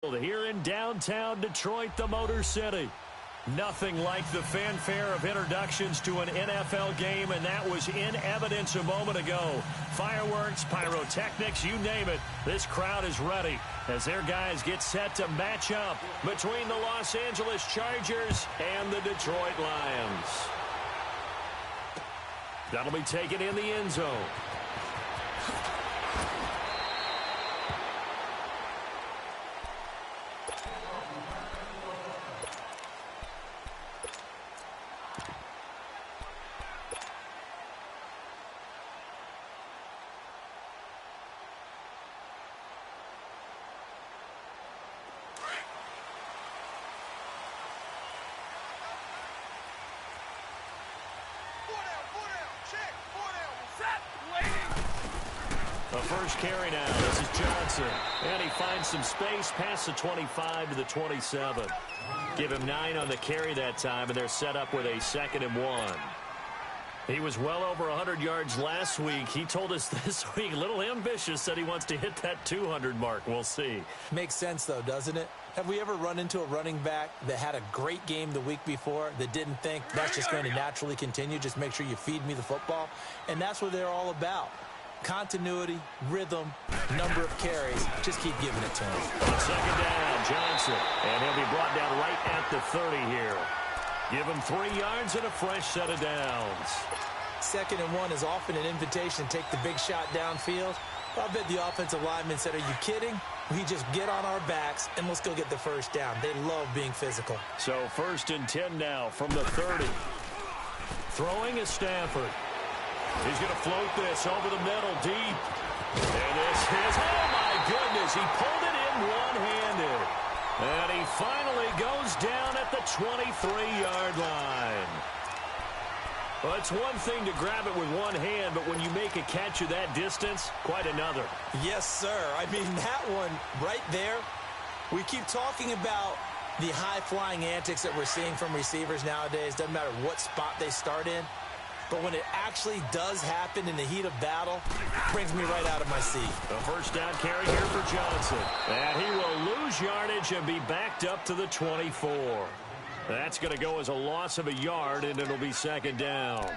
Here in downtown Detroit, the Motor City. Nothing like the fanfare of introductions to an NFL game, and that was in evidence a moment ago. Fireworks, pyrotechnics, you name it. This crowd is ready as their guys get set to match up between the Los Angeles Chargers and the Detroit Lions. That'll be taken in the end zone. The first carry now. This is Johnson. And he finds some space past the 25 to the 27. Give him 9 on the carry that time, and they're set up with a 2nd and 1. He was well over 100 yards last week. He told us this week, a little ambitious, said he wants to hit that 200 mark. We'll see. Makes sense, though, doesn't it? Have we ever run into a running back that had a great game the week before that didn't think that's just going to naturally continue? Just make sure you feed me the football. And that's what they're all about. Continuity, rhythm, number of carries. Just keep giving it to him. On 2nd down, Johnson. And he'll be brought down right at the 30 here. Give him 3 yards and a fresh set of downs. 2nd and 1 is often an invitation to take the big shot downfield. I bet the offensive lineman said, are you kidding? We just get on our backs and let's go get the first down. They love being physical. So 1st and 10 now from the 30. Throwing is Stafford. He's going to float this over the middle deep. And this is, oh my goodness, he pulled it in one-handed. And he finally goes down at the 23-yard line. Well, it's one thing to grab it with one hand, but when you make a catch of that distance, quite another. Yes, sir. I mean, that one right there, we keep talking about the high-flying antics that we're seeing from receivers nowadays. Doesn't matter what spot they start in. But when it actually does happen in the heat of battle, it brings me right out of my seat. The first down carry here for Johnson. And he will lose yardage and be backed up to the 24. That's going to go as a loss of a yard, and it'll be 2nd down.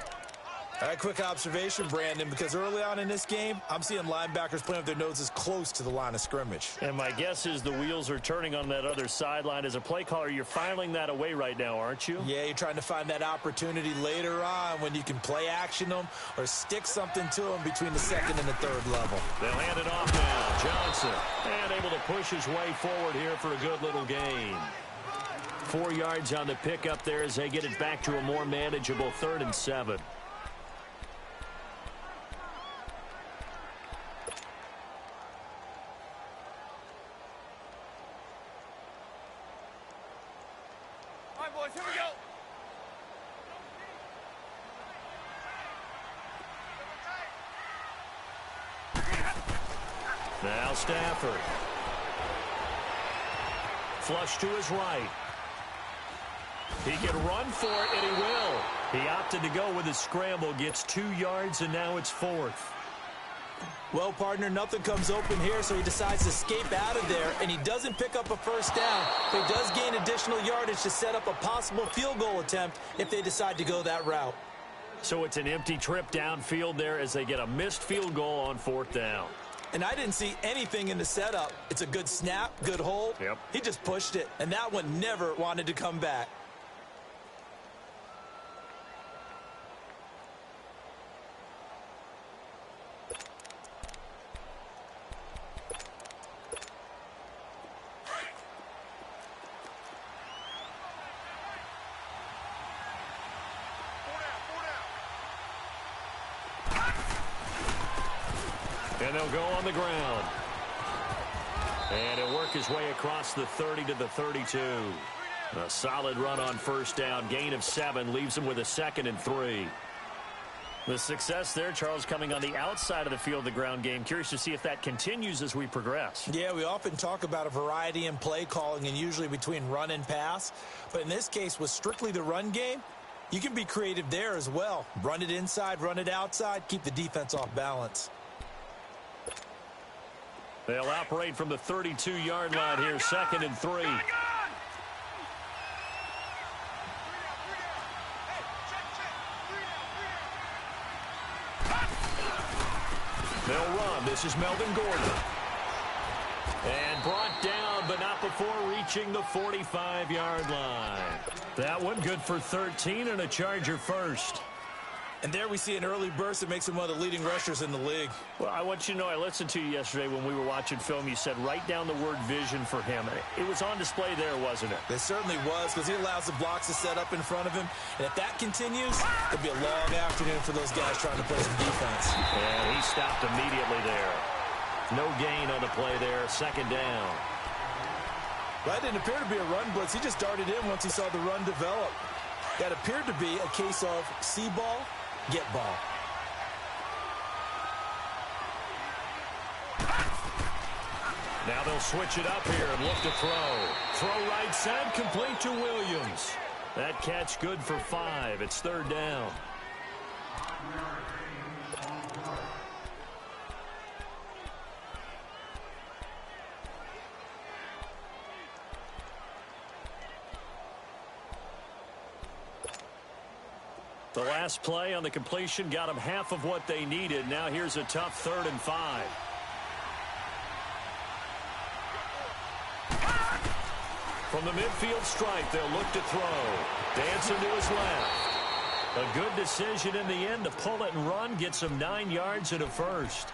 All right, quick observation, Brandon, because early on in this game, I'm seeing linebackers playing with their noses close to the line of scrimmage. And my guess is the wheels are turning on that other sideline. As a play caller, you're filing that away right now, aren't you? Yeah, you're trying to find that opportunity later on when you can play action them or stick something to them between the 2nd and the 3rd level. They'll hand it off now. Johnson, and able to push his way forward here for a good little gain. 4 yards on the pickup there as they get it back to a more manageable 3rd and 7. All right, boys, here we go. Now Stafford. Flush to his right. He can run for it, and he will. He opted to go with his scramble, gets 2 yards, and now it's 4th. Well, partner, nothing comes open here, so he decides to escape out of there, and he doesn't pick up a first down, but he does gain additional yardage to set up a possible field goal attempt if they decide to go that route. So it's an empty trip downfield there as they get a missed field goal on 4th down. And I didn't see anything in the setup. It's a good snap, good hold. Yep. He just pushed it, and that one never wanted to come back. And they'll go on the ground. And he'll work his way across the 30 to the 32. A solid run on 1st down. Gain of 7 leaves him with a 2nd and 3. The success there, Charles, coming on the outside of the field, the ground game. Curious to see if that continues as we progress. Yeah, we often talk about a variety in play calling and usually between run and pass. But in this case, with strictly the run game, you can be creative there as well. Run it inside, run it outside, keep the defense off balance. They'll operate from the 32-yard line here, 2nd and 3. They'll run. This is Melvin Gordon. And brought down, but not before reaching the 45-yard line. That one good for 13 and a Charger first. And there we see an early burst that makes him one of the leading rushers in the league. Well, I want you to know, I listened to you yesterday when we were watching film. You said write down the word vision for him. It was on display there, wasn't it? It certainly was, because he allows the blocks to set up in front of him. And if that continues, it'll be a long afternoon for those guys trying to play some defense. And he stopped immediately there. No gain on the play there, 2nd down. That didn't appear to be a run blitz. He just darted in once he saw the run develop. That appeared to be a case of see ball, get ball. Now they'll switch it up here and look to throw. Throw right side, complete to Williams. That catch good for 5. It's 3rd down. The last play on the completion got them half of what they needed. Now here's a tough 3rd and 5. From the midfield stripe, they'll look to throw. Dancing to his left. A good decision in the end to pull it and run. Gets him 9 yards and a first.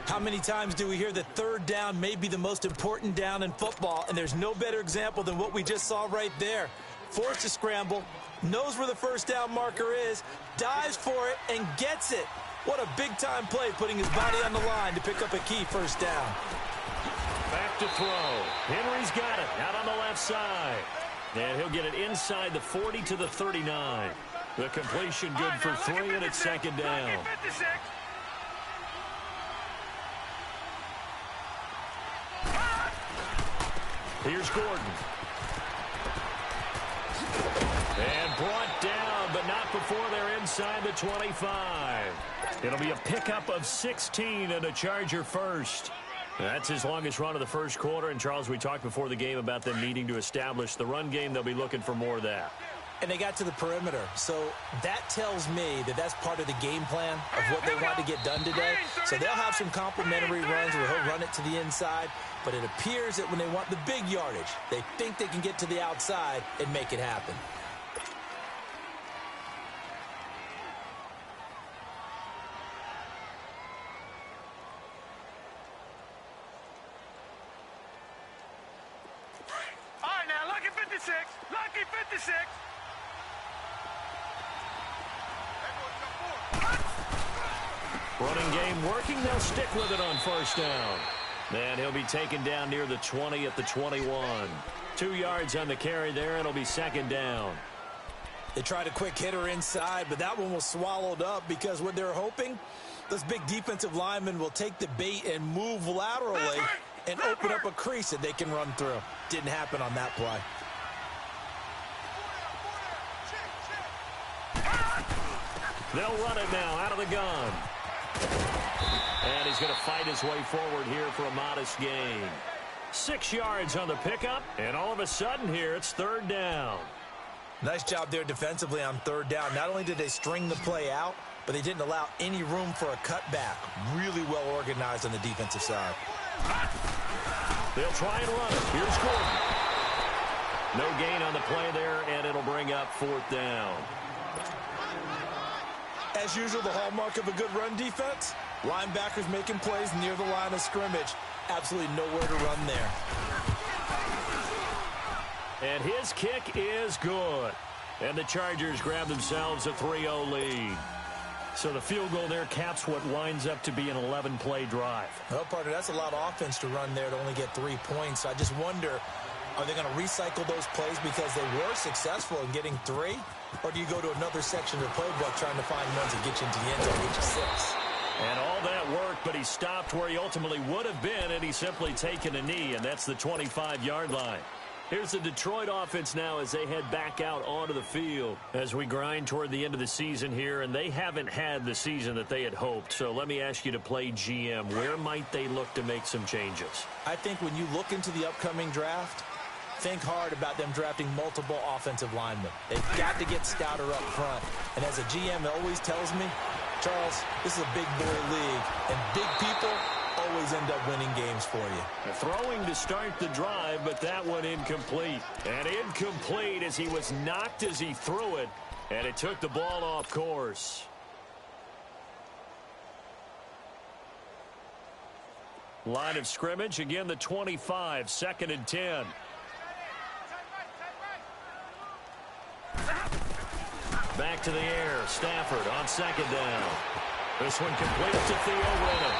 How many times do we hear that 3rd down may be the most important down in football, and there's no better example than what we just saw right there. Forced to scramble, knows where the 1st down marker is, dives for it, and gets it. What a big-time play, putting his body on the line to pick up a key 1st down. Back to throw. Henry's got it out on the left side. And he'll get it inside the 40 to the 39. The completion good for 3, and it's 2nd down. Here's Gordon. And brought down, but not before they're inside the 25. It'll be a pickup of 16 and a Charger first. That's his longest run of the first quarter. And, Charles, we talked before the game about them needing to establish the run game. They'll be looking for more of that. And they got to the perimeter. So that tells me that that's part of the game plan of what they want to get done today. So they'll have some complimentary runs where he'll run it to the inside. But it appears that when they want the big yardage, they think they can get to the outside and make it happen. All right, now, lucky 56. Lucky 56. Running game working. They'll stick with it on 1st down. And he'll be taken down near the 20 at the 21. 2 yards on the carry there. It'll be 2nd down. They tried a quick hitter inside, but that one was swallowed up because what they're hoping, those big defensive linemen will take the bait and move laterally and open up a crease that they can run through. Didn't happen on that play. They'll run it now out of the gun. And he's going to fight his way forward here for a modest gain. 6 yards on the pickup, and all of a sudden here it's 3rd down. Nice job there defensively on 3rd down. Not only did they string the play out, but they didn't allow any room for a cutback. Really well organized on the defensive side. They'll try and run it. Here's Gordon. No gain on the play there, and it'll bring up 4th down. As usual, the hallmark of a good run defense, linebackers making plays near the line of scrimmage. Absolutely nowhere to run there. And his kick is good. And the Chargers grab themselves a 3-0 lead. So the field goal there caps what winds up to be an 11-play drive. Well, partner, that's a lot of offense to run there to only get 3 points. I just wonder, are they going to recycle those plays because they were successful in getting 3? Or do you go to another section of the playbook trying to find ones that get you into the end zone, get you 6? And all that work, but he stopped where he ultimately would have been, and he's simply taken a knee, and that's the 25-yard line. Here's the Detroit offense now as they head back out onto the field as we grind toward the end of the season here, and they haven't had the season that they had hoped. So let me ask you to play GM. Where might they look to make some changes? I think when you look into the upcoming draft, think hard about them drafting multiple offensive linemen. They've got to get stouter up front. And as a GM always tells me, Charles, this is a big boy league, and big people always end up winning games for you. Throwing to start the drive, but that one incomplete. And incomplete as he was knocked as he threw it, and it took the ball off course. Line of scrimmage, again the 25, 2nd and 10. Back to the air, Stafford on 2nd down. This one complete to Theo Renner.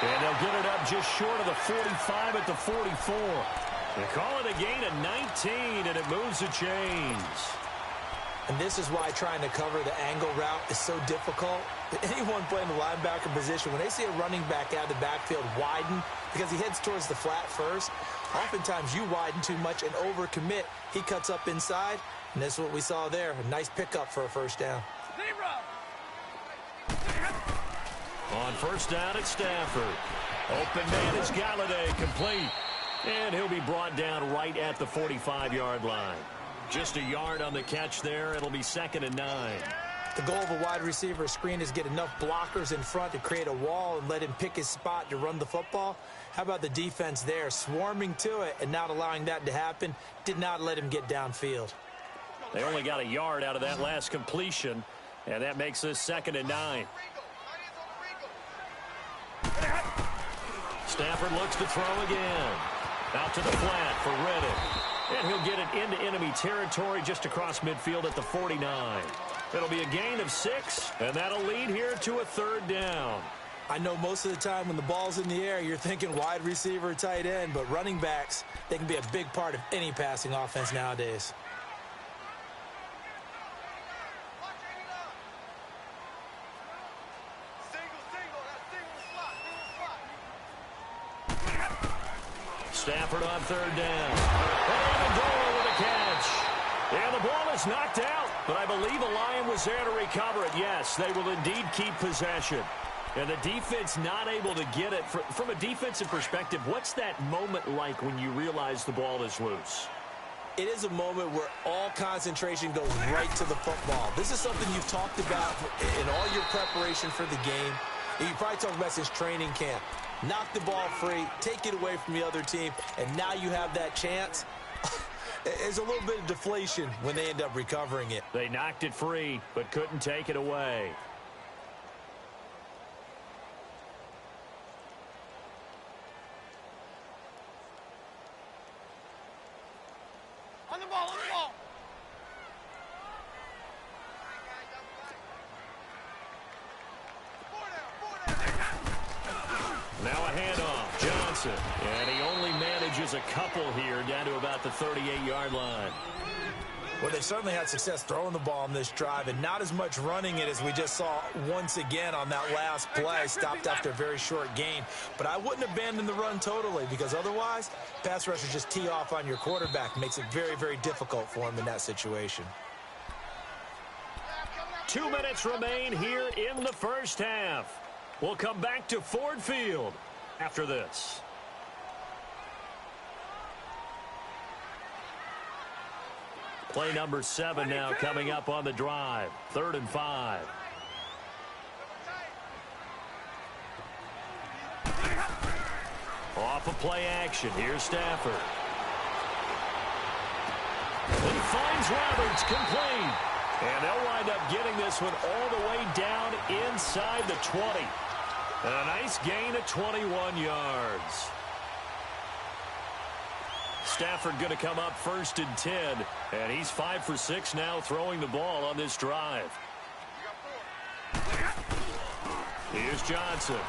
And they'll get it up just short of the 45 at the 44. They call it a gain of 19, and it moves the chains. And this is why trying to cover the angle route is so difficult. Anyone playing the linebacker position, when they see a running back out of the backfield widen because he heads towards the flat first, oftentimes you widen too much and overcommit. He cuts up inside, and that's what we saw there. A nice pickup for a first down. On first down, it's Stafford. Open man is Galladay, complete. And he'll be brought down right at the 45-yard line. Just a yard on the catch there. It'll be 2nd and 9. The goal of a wide receiver screen is get enough blockers in front to create a wall and let him pick his spot to run the football. How about the defense there, swarming to it and not allowing that to happen? Did not let him get downfield. They only got a yard out of that last completion, and that makes this 2nd and 9. Stafford looks to throw again. Out to the flat for Reddick. And he'll get it into enemy territory just across midfield at the 49. It'll be a gain of 6, and that'll lead here to a 3rd down. I know most of the time when the ball's in the air, you're thinking wide receiver, tight end, but running backs, they can be a big part of any passing offense nowadays. Stafford on 3rd down. And Amendola with a catch. And the ball is knocked out, but I believe a Lion was there to recover it. Yes, they will indeed keep possession. And the defense not able to get it. From a defensive perspective, what's that moment like when you realize the ball is loose? It is a moment where all concentration goes right to the football. This is something you've talked about in all your preparation for the game. You probably talked about since training camp. Knock the ball free, take it away from the other team, and now you have that chance. There's a little bit of deflation when they end up recovering it. They knocked it free, but couldn't take it away. On the ball, on the ball. Now a handoff, Johnson, and he only manages a couple here down to about the 38-yard line. Well, they certainly had success throwing the ball on this drive and not as much running it as we just saw once again on that last play, stopped after a very short gain. But I wouldn't abandon the run totally because otherwise, pass rushers just tee off on your quarterback. Makes it very, very difficult for him in that situation. 2 minutes remain here in the first half. We'll come back to Ford Field after this. Play number 7 now coming up on the drive. 3rd and 5. Off of play action. Here's Stafford. He finds Roberts, complete. And they'll wind up getting this one all the way down inside the 20. And a nice gain of 21 yards. Stafford going to come up 1st and 10. And he's 5 for 6 now throwing the ball on this drive. Here's Johnson.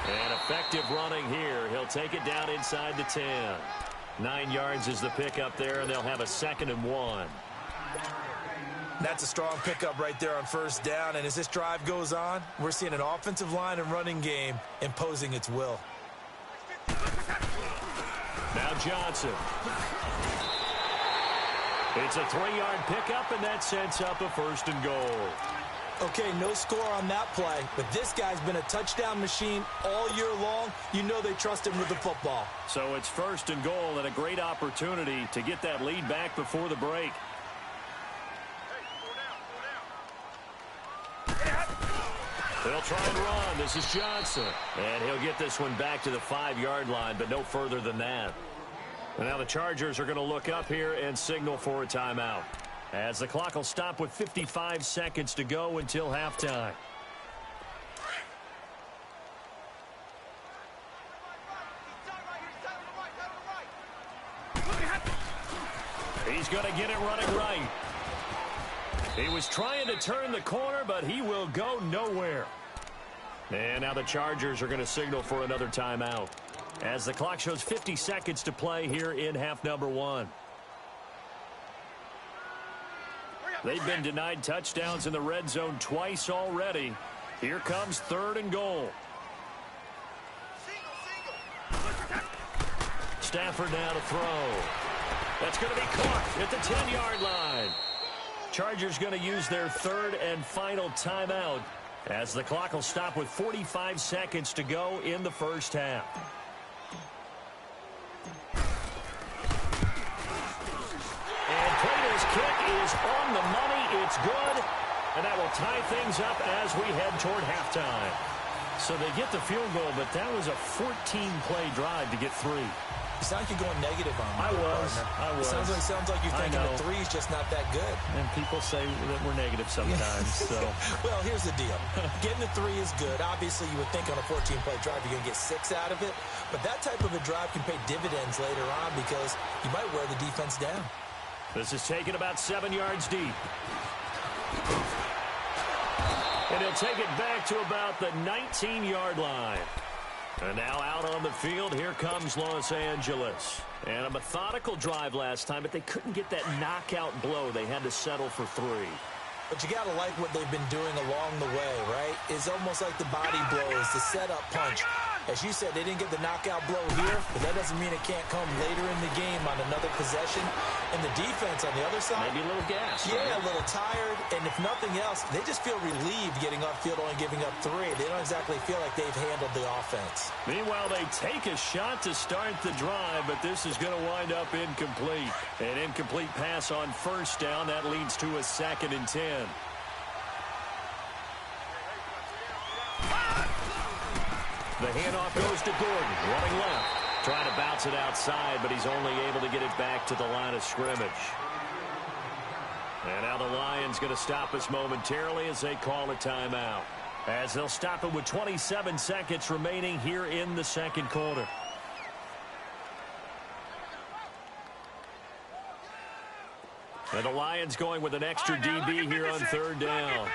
And effective running here. He'll take it down inside the 10. 9 yards is the pickup there, and they'll have a 2nd and 1. That's a strong pickup right there on 1st down. And as this drive goes on, we're seeing an offensive line and running game imposing its will. Now Johnson. It's a 3-yard pickup, and that sets up a 1st and goal. Okay, no score on that play, but this guy's been a touchdown machine all year long. You know they trust him with the football. So it's 1st and goal and a great opportunity to get that lead back before the break. They'll try and run. This is Johnson. And he'll get this one back to the 5-yard line, but no further than that. And now the Chargers are going to look up here and signal for a timeout, as the clock will stop with 55 seconds to go until halftime. He's going to get it running right. He was trying to turn the corner, but he will go nowhere. And now the Chargers are going to signal for another timeout, as the clock shows 50 seconds to play here in half number 1. They've been denied touchdowns in the red zone twice already. Here comes 3rd and goal. Stafford now to throw. That's going to be caught at the 10-yard line. Chargers going to use their 3rd and final timeout, as the clock will stop with 45 seconds to go in the first half. And Prater's kick is on the money. It's good. And that will tie things up as we head toward halftime. So they get the field goal, but that was a 14-play drive to get 3. You sound like you're going negative on me. I was. It sounds like you're thinking the 3 is just not that good. And people say that we're negative sometimes. So. Well, here's the deal. Getting the 3 is good. Obviously, you would think on a 14-play drive you're going to get 6 out of it. But that type of a drive can pay dividends later on because you might wear the defense down. This is taken about 7 yards deep. And he'll take it back to about the 19-yard line. And now out on the field, here comes Los Angeles. And a methodical drive last time, but they couldn't get that knockout blow. They had to settle for 3. But you got to like what they've been doing along the way, right? It's almost like the body blows, the setup punch. As you said, they didn't get the knockout blow here, but that doesn't mean it can't come later in the game on another possession. And the defense on the other side, maybe a little gas. Yeah, right? A little tired. And if nothing else, they just feel relieved getting upfield, only giving up 3. They don't exactly feel like they've handled the offense. Meanwhile, they take a shot to start the drive, but this is going to wind up incomplete. An incomplete pass on 1st down. That leads to a 2nd and 10. The handoff goes to Gordon, running left. Trying to bounce it outside, but he's only able to get it back to the line of scrimmage. And now the Lions going to stop us momentarily as they call a timeout, as they'll stop it with 27 seconds remaining here in the 2nd quarter. And the Lions going with an extra DB here on 3rd down.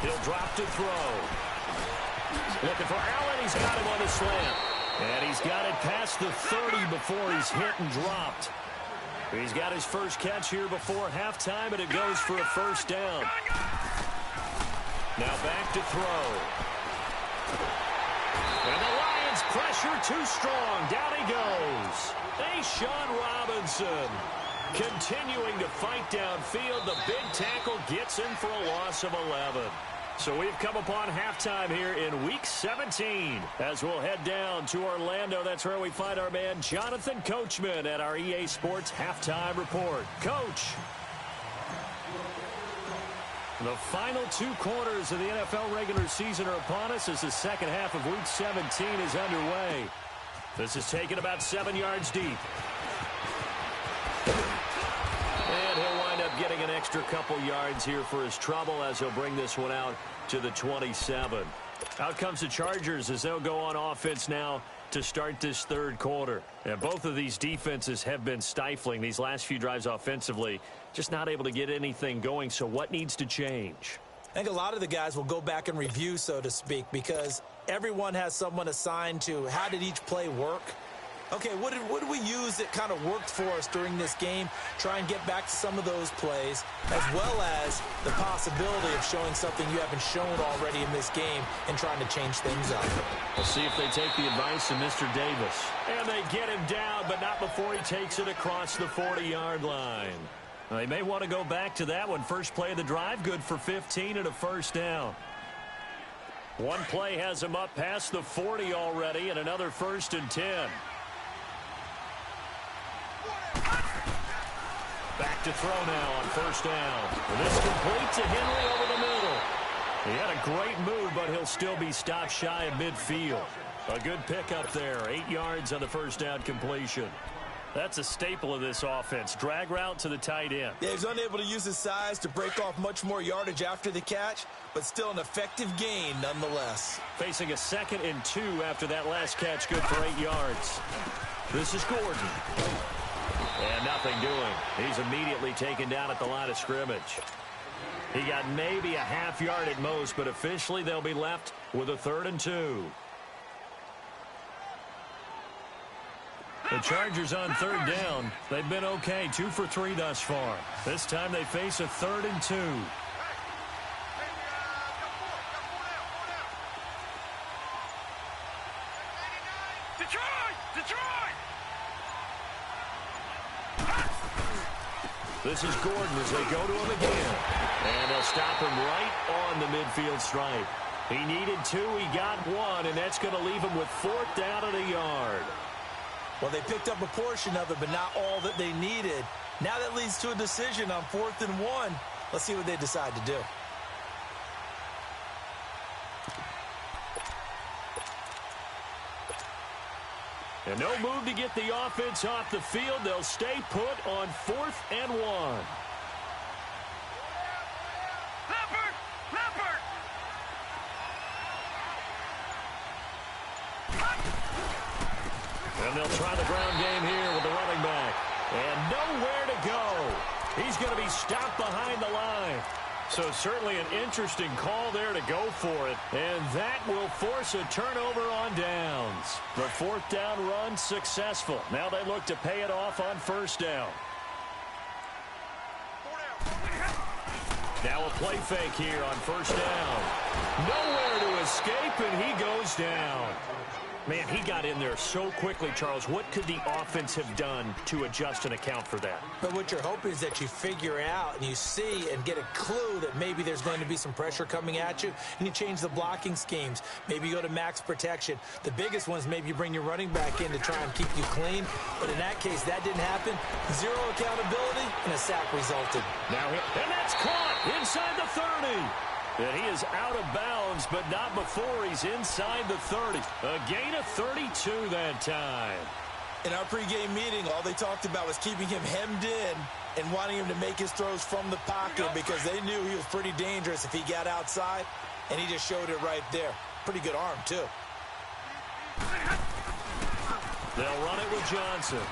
He'll drop to throw. Looking for Allen. He's got him on the slant. And he's got it past the 30 before he's hit and dropped. He's got his first catch here before halftime, and it goes for a 1st down. Now back to throw. And the Lions pressure too strong. Down he goes. Sean Robinson continuing to fight downfield. The big tackle gets him for a loss of 11. So we've come upon halftime here in Week 17 as we'll head down to Orlando. That's where we find our man Jonathan Coachman at our EA Sports Halftime Report. Coach. The final 2 quarters of the NFL regular season are upon us as the second half of Week 17 is underway. This is taken about 7 yards deep. And he'll wind up getting an extra couple yards here for his trouble as he'll bring this one out to the 27. Out comes the Chargers as they'll go on offense now to start this 3rd quarter. And both of these defenses have been stifling these last few drives offensively. Just not able to get anything going. So what needs to change? I think a lot of the guys will go back and review, so to speak, because everyone has someone assigned to how did each play work. Okay, what did we use that kind of worked for us during this game? Try and get back to some of those plays, as well as the possibility of showing something you haven't shown already in this game and trying to change things up. We'll see if they take the advice of Mr. Davis. And they get him down, but not before he takes it across the 40-yard line. They may want to go back to that one. First play of the drive, good for 15 and a first down. One play has him up past the 40 already, and another 1st and 10. Back to throw now on 1st down. This complete to Henry over the middle. He had a great move, but he'll still be stopped shy of midfield. A good pickup there. 8 yards on the 1st down completion. That's a staple of this offense. Drag route to the tight end. Yeah, he's unable to use his size to break off much more yardage after the catch, but still an effective gain nonetheless. Facing a 2nd and 2 after that last catch, good for 8 yards. This is Gordon. And nothing doing. He's immediately taken down at the line of scrimmage. He got maybe a half yard at most, but officially they'll be left with a 3rd and 2. The Chargers on 3rd down. They've been okay, 2 for 3 thus far. This time they face a 3rd and 2. This is Gordon as they go to him again. And they'll stop him right on the midfield stripe. He needed 2, he got 1, and that's going to leave him with 4th down and a yard. Well, they picked up a portion of it, but not all that they needed. Now that leads to a decision on 4th and 1. Let's see what they decide to do. And no move to get the offense off the field. They'll stay put on 4th and 1. And they'll try the ground game here with the running back. And nowhere to go. He's going to be stopped behind the line. So certainly an interesting call there to go for it. And that will force a turnover on downs. The 4th down run successful. Now they look to pay it off on 1st down. Now a play fake here on 1st down. Nowhere to escape, and he goes down. Man, he got in there so quickly, Charles. What could the offense have done to adjust and account for that? But what you're hoping is that you figure out and you see and get a clue that maybe there's going to be some pressure coming at you, and you change the blocking schemes. Maybe you go to max protection. The biggest ones, maybe you bring your running back in to try and keep you clean. But in that case, that didn't happen. 0 accountability, and a sack resulted. Now, and that's caught inside the 30. And he is out of bounds, but not before he's inside the 30. A gain of 32 that time. In our pregame meeting, all they talked about was keeping him hemmed in and wanting him to make his throws from the pocket because they knew he was pretty dangerous if he got outside, and he just showed it right there. Pretty good arm, too. They'll run it with Johnson.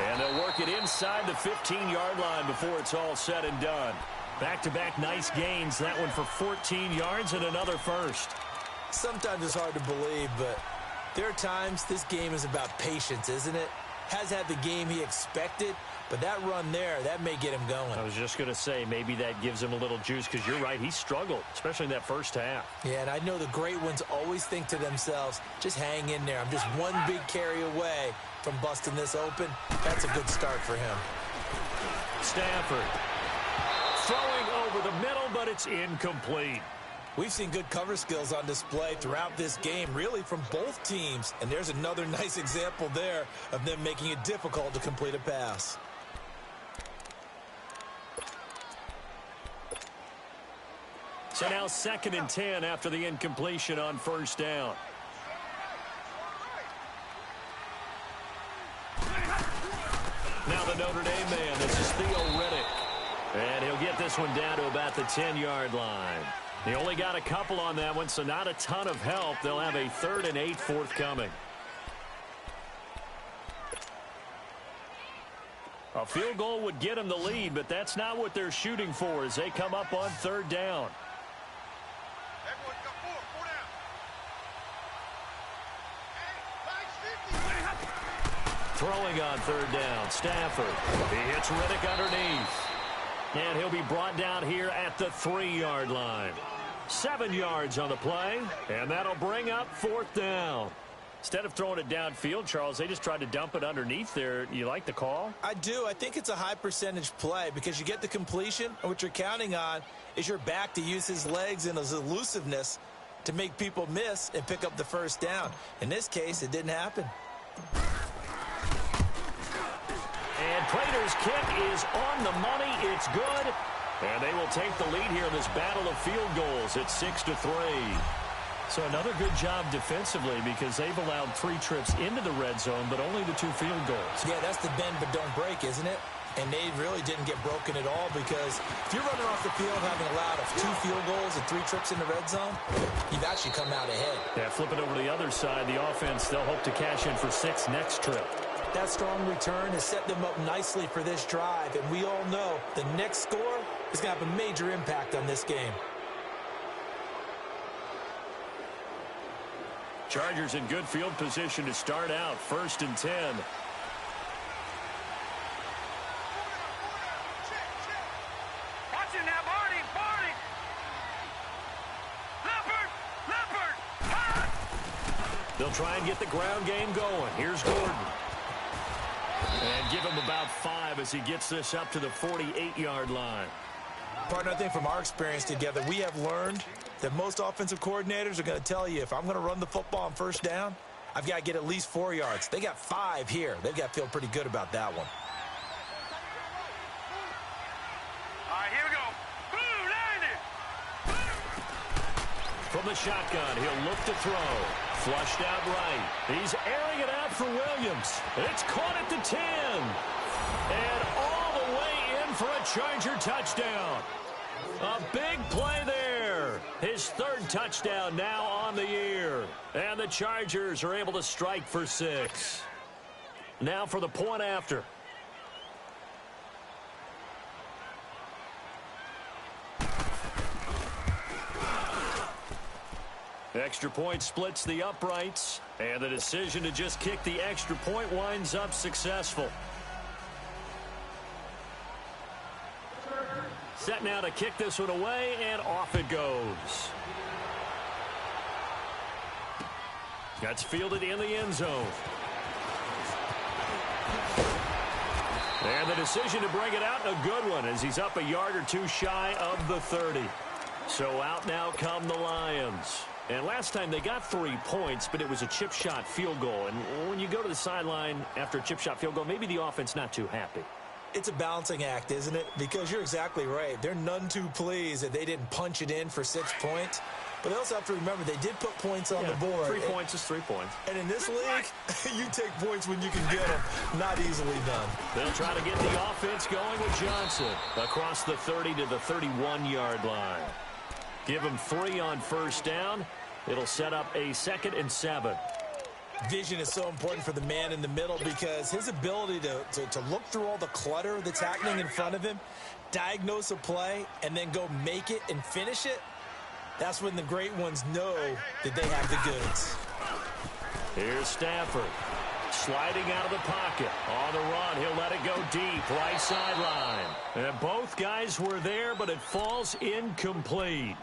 And they'll work it inside the 15-yard line before it's all said and done. Back-to-back nice gains. That one for 14 yards and another first. Sometimes it's hard to believe, but there are times this game is about patience, isn't it? Has had the game he expected, but that run there, that may get him going. I was just going to say, maybe that gives him a little juice because you're right, he struggled, especially in that first half. Yeah, and I know the great ones always think to themselves, just hang in there. I'm just one big carry away from busting this open. That's a good start for him. Stafford throwing over the middle, but it's incomplete. We've seen good cover skills on display throughout this game, really from both teams. And there's another nice example there of them making it difficult to complete a pass. So now 2nd and 10 after the incompletion on 1st down. Now the Notre Dame man, this is Theo Riddick. And he'll get this one down to about the 10-yard line. He only got a couple on that one, so not a ton of help. They'll have a 3rd and 8 forthcoming. A field goal would get them the lead, but that's not what they're shooting for as they come up on 3rd down. Throwing on third down, Stafford. He hits Riddick underneath. And he'll be brought down here at the 3-yard line. 7 yards on the play, and that'll bring up fourth down. Instead of throwing it downfield, Charles, they just tried to dump it underneath there. You like the call? I do. I think it's a high percentage play because you get the completion, and what you're counting on is your back to use his legs and his elusiveness to make people miss and pick up the first down. In this case, it didn't happen. And Prater's kick is on the money. It's good. And they will take the lead here in this battle of field goals at 6-3. So another good job defensively because they've allowed 3 trips into the red zone, but only the 2 field goals. Yeah, that's the bend but don't break, isn't it? And they really didn't get broken at all because if you're running off the field having allowed 2 field goals and 3 trips in the red zone, you've actually come out ahead. Yeah, flip it over to the other side. The offense, they'll hope to cash in for 6 next trip. That strong return has set them up nicely for this drive, and we all know the next score is going to have a major impact on this game. Chargers in good field position to start out. 1st and 10. Watch it now, Barney, Barney. Leopard, ah! They'll try and get the ground game going. Here's Gordon. And give him about 5 as he gets this up to the 48-yard line. Partner, I think from our experience together, we have learned that most offensive coordinators are going to tell you, if I'm going to run the football on first down, I've got to get at least 4 yards. They got 5 here. They've got to feel pretty good about that one. All right, here we go. Boom, landed. From the shotgun, he'll look to throw. Flushed out right. He's airing it out for Williams. It's caught at the 10. And all the way in for a Charger touchdown. A big play there. His 3rd touchdown now on the year. And the Chargers are able to strike for 6. Now for the point after. Extra point splits the uprights, and the decision to just kick the extra point winds up successful. Set now to kick this one away, and off it goes. That's fielded in the end zone. And the decision to bring it out, a good one, as he's up a yard or 2 shy of the 30. So out now come the Lions. And last time they got 3 points, but it was a chip shot field goal. And when you go to the sideline after a chip shot field goal, maybe the offense not too happy. It's a balancing act, isn't it? Because you're exactly right. They're none too pleased that they didn't punch it in for 6 points. But they also have to remember they did put points on the board. 3 points is 3 points. And in this league, you take points when you can get them. Not easily done. They'll try to get the offense going with Johnson across the 30 to the 31-yard line. Give him 3 on first down. It'll set up a 2nd and 7. Vision is so important for the man in the middle because his ability to look through all the clutter that's happening in front of him, diagnose a play, and then go make it and finish it, that's when the great ones know that they have the goods. Here's Stafford. Sliding out of the pocket. On the run, he'll let it go deep, right sideline. And both guys were there, but it falls incomplete.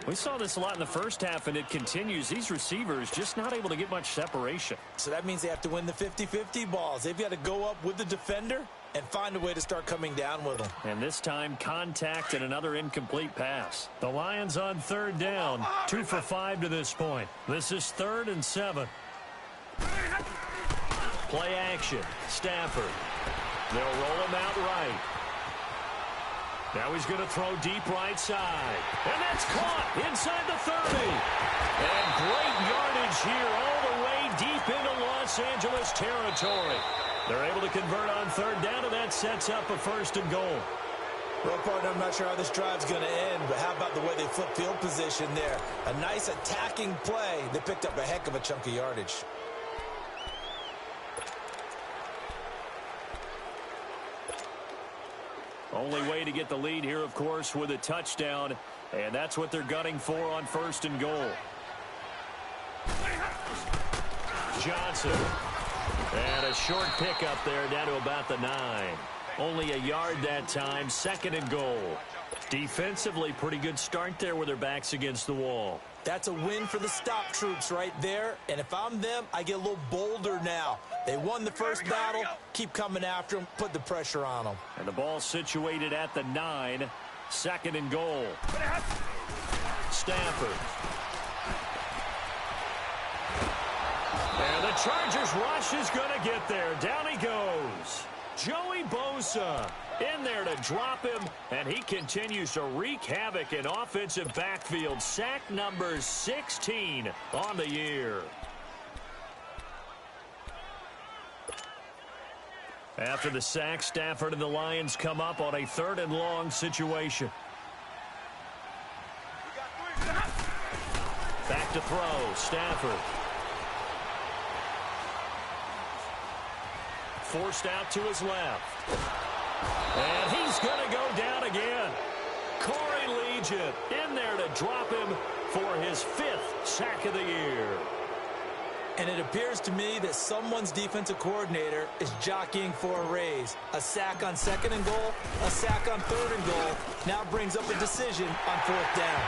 We saw this a lot in the first half, and it continues. These receivers just not able to get much separation. So that means they have to win the 50-50 balls. They've got to go up with the defender and find a way to start coming down with them. And this time, contact and another incomplete pass. The Lions on third down, 2 for 5 to this point. This is 3rd and 7. Play action. Stafford. They'll roll him out right. Now he's going to throw deep right side. And that's caught inside the 30. And great yardage here all the way deep into Los Angeles territory. They're able to convert on third down, and that sets up a 1st and goal. Well, partner, I'm not sure how this drive's going to end, but how about the way they flip field position there? A nice attacking play. They picked up a heck of a chunk of yardage. Only way to get the lead here, of course, with a touchdown, and that's what they're gunning for on 1st and goal. Johnson. And a short pickup there down to about the 9. Only a yard that time, 2nd and goal. Defensively, pretty good start there with their backs against the wall. That's a win for the stop troops right there. And if I'm them, I get a little bolder now. They won the first battle. Keep coming after them. Put the pressure on them. And the ball situated at the 9. 2nd and goal. Stafford. And the Chargers rush is going to get there. Down he goes. Joey Bosa in there to drop him, and he continues to wreak havoc in offensive backfield. Sack number 16 on the year. After the sack, Stafford and the Lions come up on a 3rd and long situation. Back to throw, Stafford. Forced out to his left. And he's going to go down again. Corey Legion in there to drop him for his 5th sack of the year. And it appears to me that someone's defensive coordinator is jockeying for a raise. A sack on 2nd and goal, a sack on 3rd and goal. Now brings up a decision on 4th down.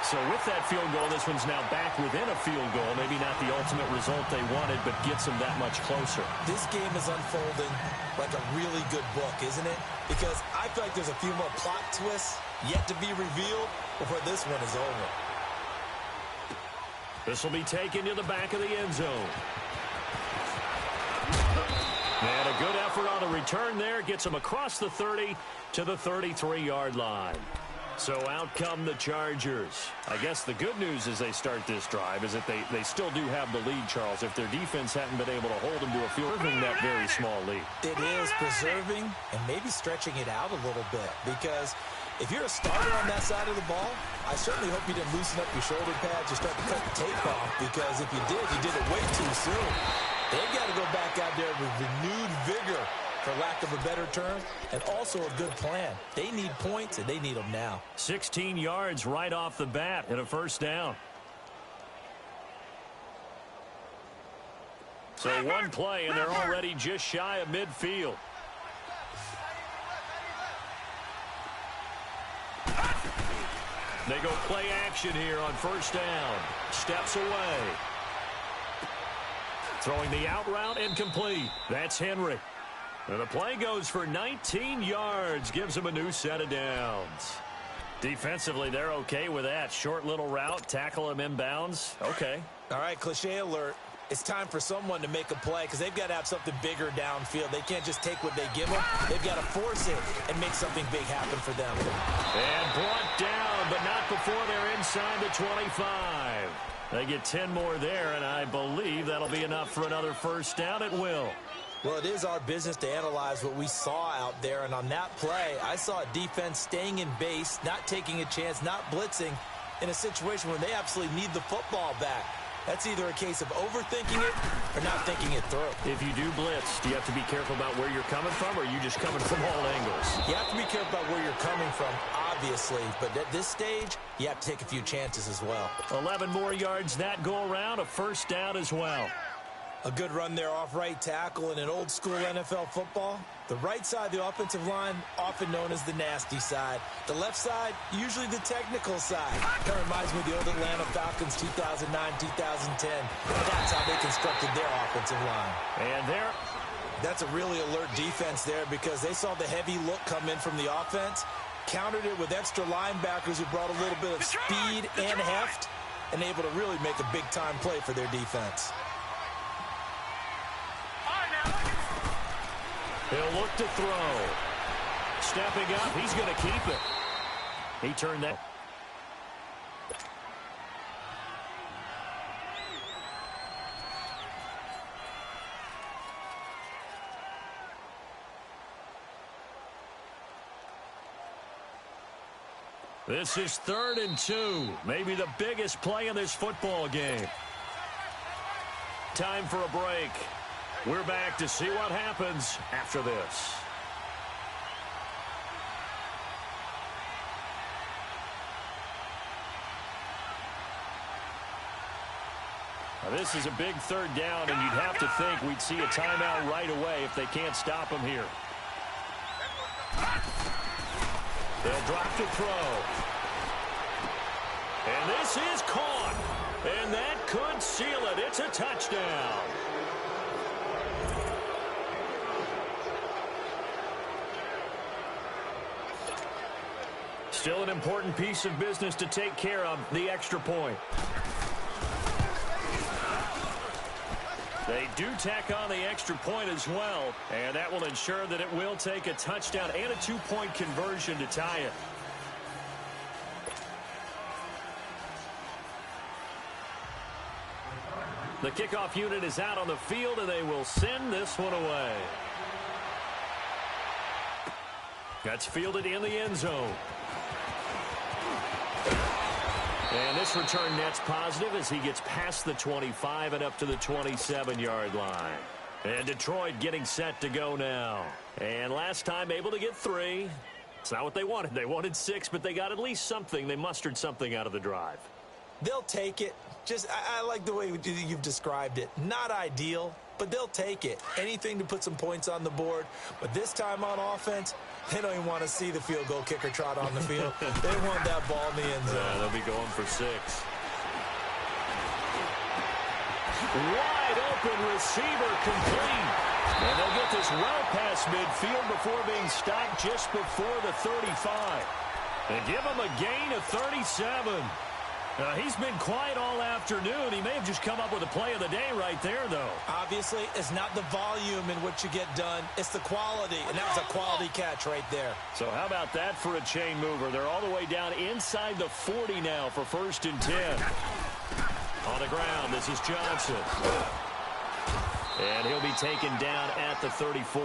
So with that field goal, this one's now back within a field goal. Maybe not the ultimate result they wanted, but gets them that much closer. This game is unfolding like a really good book, isn't it? Because I feel like there's a few more plot twists yet to be revealed before this one is over. This will be taken to the back of the end zone. And a good effort on the return there. Gets him across the 30 to the 33-yard line. So out come the Chargers. I guess the good news as they start this drive is that they still do have the lead, Charles. If their defense hadn't been able to hold them to a field, preserving that very small lead. It is preserving and maybe stretching it out a little bit, because if you're a starter on that side of the ball, I certainly hope you didn't loosen up your shoulder pads or start to cut the tape off, because if you did it way too soon. They've got to go back out there with renewed vigor, for lack of a better term, and also a good plan. They need points, and they need them now. 16 yards right off the bat and a 1st down. So one play, and they're already just shy of midfield. They go play action here on 1st down. Steps away. Throwing the out route, incomplete. That's Henry. And the play goes for 19 yards. Gives him a new set of downs. Defensively, they're okay with that. Short little route, tackle him inbounds. Okay. All right, cliche alert. It's time for someone to make a play, because they've got to have something bigger downfield. They can't just take what they give them. They've got to force it and make something big happen for them. And brought down, but not before they're inside the 25. They get 10 more there, and I believe that'll be enough for another 1st down. It will. Well, it is our business to analyze what we saw out there, and on that play, I saw a defense staying in base, not taking a chance, not blitzing, in a situation where they absolutely need the football back. That's either a case of overthinking it or not thinking it through. If you do blitz, do you have to be careful about where you're coming from, or are you just coming from all angles? You have to be careful about where you're coming from, obviously, but at this stage, you have to take a few chances as well. 11 more yards that go around, a 1st down as well. A good run there off right tackle in an old-school NFL football. The right side of the offensive line, often known as the nasty side. The left side, usually the technical side. That reminds me of the old Atlanta Falcons 2009-2010. That's how they constructed their offensive line. And there. That's a really alert defense there, because they saw the heavy look come in from the offense, countered it with extra linebackers who brought a little bit of speed and heft, and able to really make a big-time play for their defense. He'll look to throw. Stepping up, he's going to keep it. He turned that. This is 3rd and 2. Maybe the biggest play in this football game. Time for a break. We're back to see what happens after this. This is a big third down, and you'd have to think we'd see a timeout right away if they can't stop him here. They'll drop to throw. And this is caught. And that could seal it. It's a touchdown. Still an important piece of business to take care of, the extra point. They do tack on the extra point as well, and that will ensure that it will take a touchdown and a 2-point conversion to tie it. The kickoff unit is out on the field, and they will send this one away. That's fielded in the end zone. And this return net's positive as he gets past the 25 and up to the 27-yard line. And Detroit getting set to go now. And last time able to get 3. It's not what they wanted. They wanted 6, but they got at least something. They mustered something out of the drive. They'll take it. I like the way you've described it. Not ideal, but they'll take it. Anything to put some points on the board. But this time on offense, they don't even want to see the field goal kicker trot on the field. They want that ball in the end zone. They'll be going for 6. Wide open receiver complete. And they'll get this well past midfield before being stopped just before the 35. And give him a gain of 37. He's been quiet all afternoon. He may have just come up with a play of the day right there, though. Obviously, it's not the volume in which you get done. It's the quality, and that was a quality catch right there. So how about that for a chain mover? They're all the way down inside the 40 now for 1st and 10. On the ground, this is Johnson. And he'll be taken down at the 34.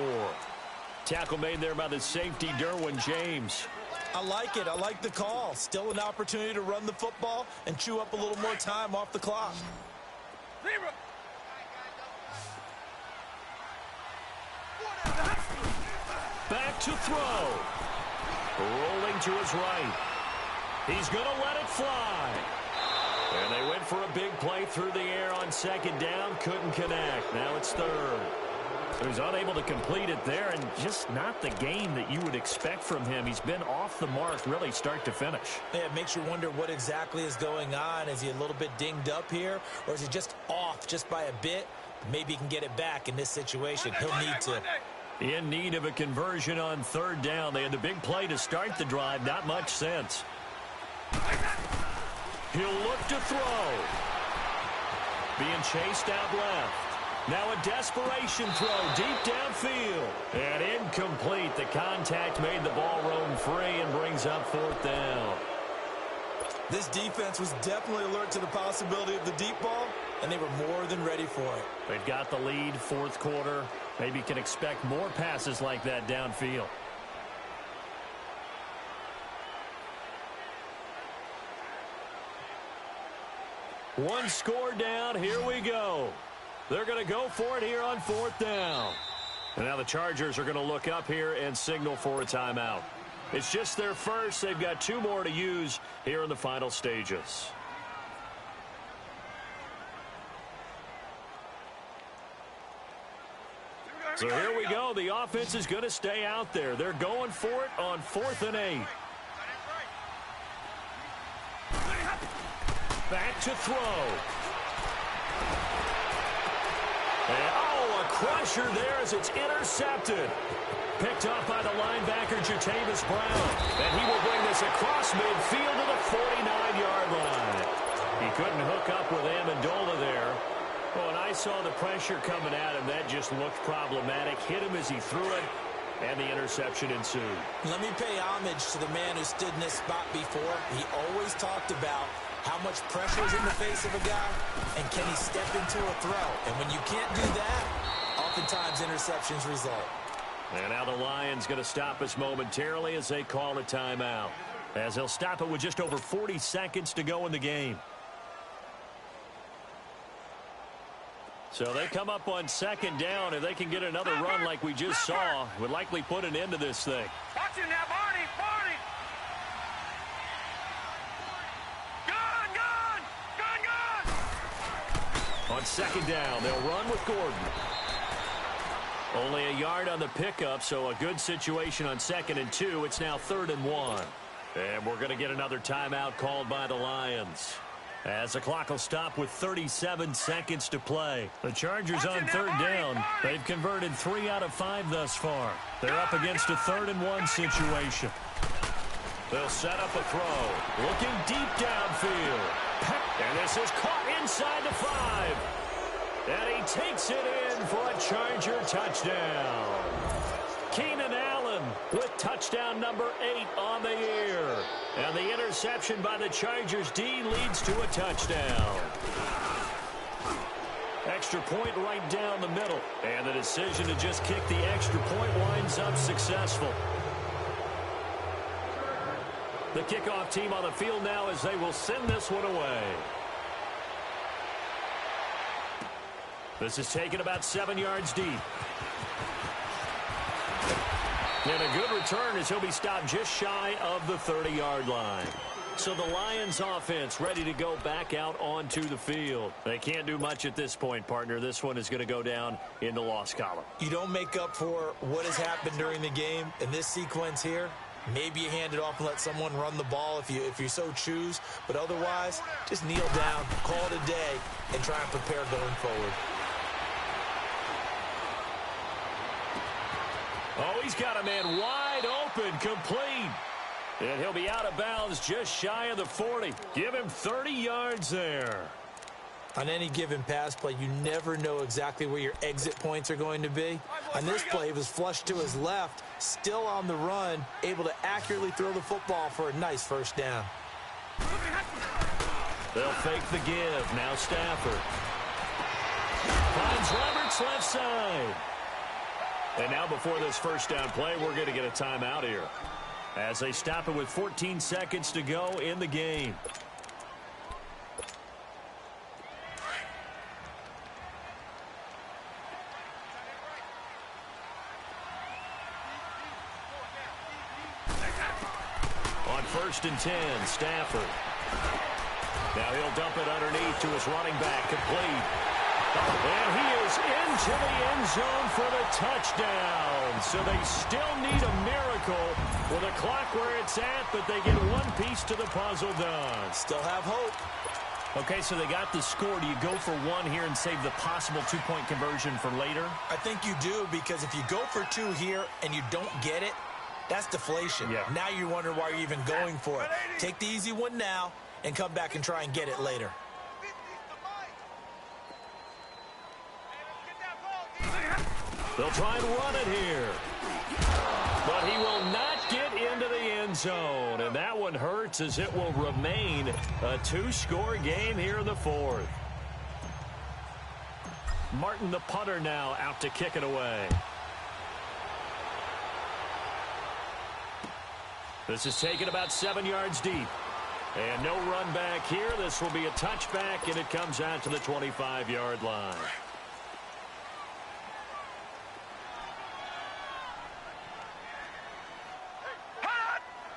Tackle made there by the safety, BABYxJAMES. I like it. I like the call. Still an opportunity to run the football and chew up a little more time off the clock. Back to throw. Rolling to his right. He's going to let it fly. And they went for a big play through the air on 2nd down. Couldn't connect. Now it's 3rd. He was unable to complete it there, and just not the game that you would expect from him. He's been off the mark really start to finish. Yeah, it makes you wonder what exactly is going on. Is he a little bit dinged up here, or is he just off just by a bit? Maybe he can get it back in this situation. He'll need to. In need of a conversion on 3rd down. They had the big play to start the drive. Not much sense. He'll look to throw. Being chased out left. Now a desperation throw deep downfield. And incomplete. The contact made the ball roam free and brings up 4th down. This defense was definitely alert to the possibility of the deep ball, and they were more than ready for it. They've got the lead, 4th quarter. Maybe can expect more passes like that downfield. One score down. Here we go. They're going to go for it here on 4th down. And now the Chargers are going to look up here and signal for a timeout. It's just their first. They've got 2 more to use here in the final stages. So here we go. The offense is going to stay out there. They're going for it on 4th and 8. Back to throw. And, a crusher there as it's intercepted. Picked off by the linebacker, Jatavis Brown. And he will bring this across midfield to the 49-yard line. He couldn't hook up with Amendola there. Oh, and I saw the pressure coming at him. That just looked problematic. Hit him as he threw it, and the interception ensued. Let me pay homage to the man who stood in this spot before. He always talked about how much pressure is in the face of a guy, and can he step into a throw? And when you can't do that, oftentimes interceptions result. And now the Lions going to stop us momentarily as they call a timeout. As they'll stop it with just over 40 seconds to go in the game. So they come up on 2nd down. If they can get another run like we just saw, would likely put an end to this thing. Watch it now, Barney! Barney! Gun! Gun! Gun! Gun! On On second down, they'll run with Gordon. Only a yard on the pickup, so a good situation on 2nd and 2. It's now 3rd and 1. And we're going to get another timeout called by the Lions, as the clock will stop with 37 seconds to play. The Chargers on 3rd down. They've converted 3 out of 5 thus far. They're up against a 3rd and 1 situation. They'll set up a throw. Looking deep downfield. And this is caught inside the 5. And he takes it in for a Charger touchdown. Keenan Allen with touchdown number 8 on the year. And the interception by the Chargers D leads to a touchdown. Extra point right down the middle. And the decision to just kick the extra point winds up successful. The kickoff team on the field now as they will send this one away. This is taken about 7 yards deep. And a good return as he'll be stopped just shy of the 30-yard line. So the Lions offense ready to go back out onto the field. They can't do much at this point, partner. This one is going to go down in the loss column. You don't make up for what has happened during the game in this sequence here. Maybe you hand it off and let someone run the ball if you so choose. But otherwise, just kneel down, call it a day, and try and prepare going forward. Oh, he's got a man wide open, complete. And he'll be out of bounds just shy of the 40. Give him 30 yards there. On any given pass play, you never know exactly where your exit points are going to be. On this play, he was flushed to his left, still on the run, able to accurately throw the football for a nice first down. They'll fake the give. Now Stafford finds Levert's left side. And now before this first down play, we're going to get a timeout here, as they stop it with 14 seconds to go in the game. On 1st and 10, Stafford. Now he'll dump it underneath to his running back, complete. And he is into the end zone for the touchdown. So they still need a miracle with the clock where it's at, but they get one piece to the puzzle done. Still have hope. Okay, so they got the score. Do you go for one here and save the possible two-point conversion for later? I think you do, because if you go for 2 here and you don't get it, that's deflation. Yeah. Now you wonder why you're even going for it. Take the easy one now and come back and try and get it later. They'll try and run it here. But he will not get into the end zone. And that one hurts, as it will remain a 2-score game here in the 4th. Martin, the punter, now out to kick it away. This is taken about 7 yards deep. And no run back here. This will be a touchback, and it comes out to the 25-yard line.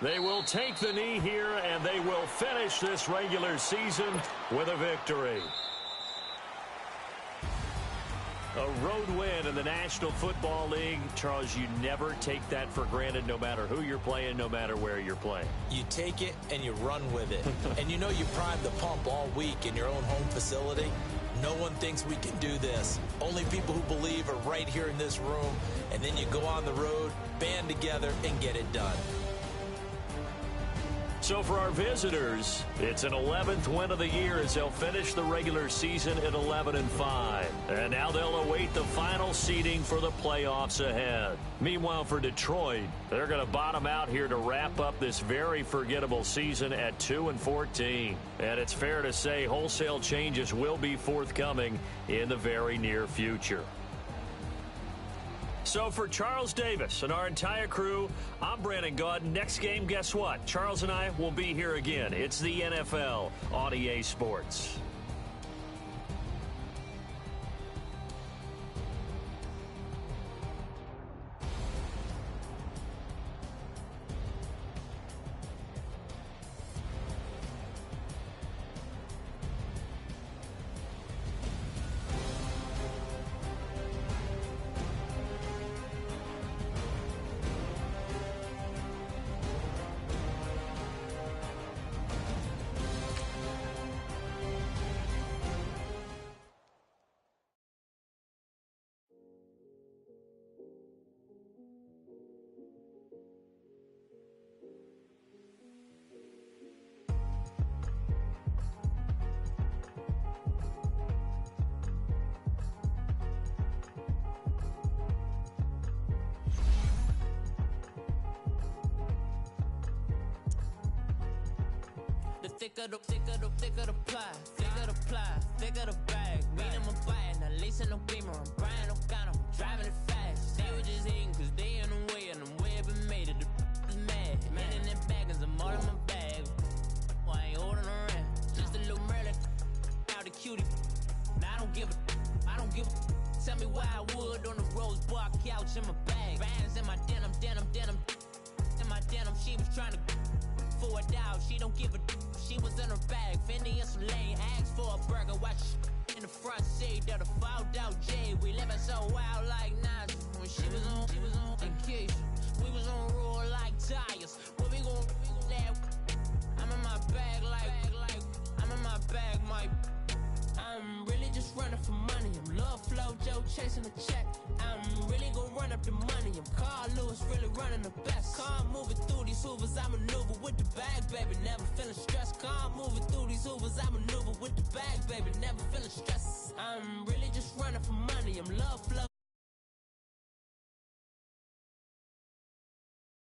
They will take the knee here, and they will finish this regular season with a victory. A road win in the National Football League. Charles, you never take that for granted, no matter who you're playing, no matter where you're playing. You take it and you run with it. And you know you primed the pump all week in your own home facility. No one thinks we can do this. Only people who believe are right here in this room. And then you go on the road, band together, and get it done. So for our visitors, it's an 11th win of the year as they'll finish the regular season at 11-5. And now they'll await the final seeding for the playoffs ahead. Meanwhile, for Detroit, they're going to bottom out here to wrap up this very forgettable season at 2-14. And it's fair to say wholesale changes will be forthcoming in the very near future. So for Charles Davis and our entire crew, I'm Brandon Gaudin. Next game, guess what? Charles and I will be here again. It's the NFL on EA Sports. thicker the ply, thicker the bag. Mean I'm a buyer, now lacing no beamer. I'm Brian O'Connor, I'm driving it fast. They were just hating cause they in the way, and I'm way up and made it. The is mad. Man in them baggins, I'm all in my bag. Well, I ain't holding around. Just a little Merlin, out the cutie. Now I don't give a. Tell me why I would on the rose bar couch in my bag. Bands in my denim. In my denim, she was trying to for a doubt. She don't give a. She was in her bag. Fendi and some lane hags for a burger. Watch in the front seat of the fouled out J. We living so wild like Nas. When she was on vacation, we was on roll like tires. What we gon' that? I'm in my bag like I'm in my bag, my. I'm really just running for money. I'm Love Flow Joe chasing a check. I'm really gon' run up the money. I'm Carl Lewis, really running the best. Calm moving through these hoovers, I maneuver with the bag, baby. Never feeling stressed. Calm moving through these hoovers, I maneuver with the bag, baby. Never feeling stressed. I'm really just running for money. I'm Love Flow.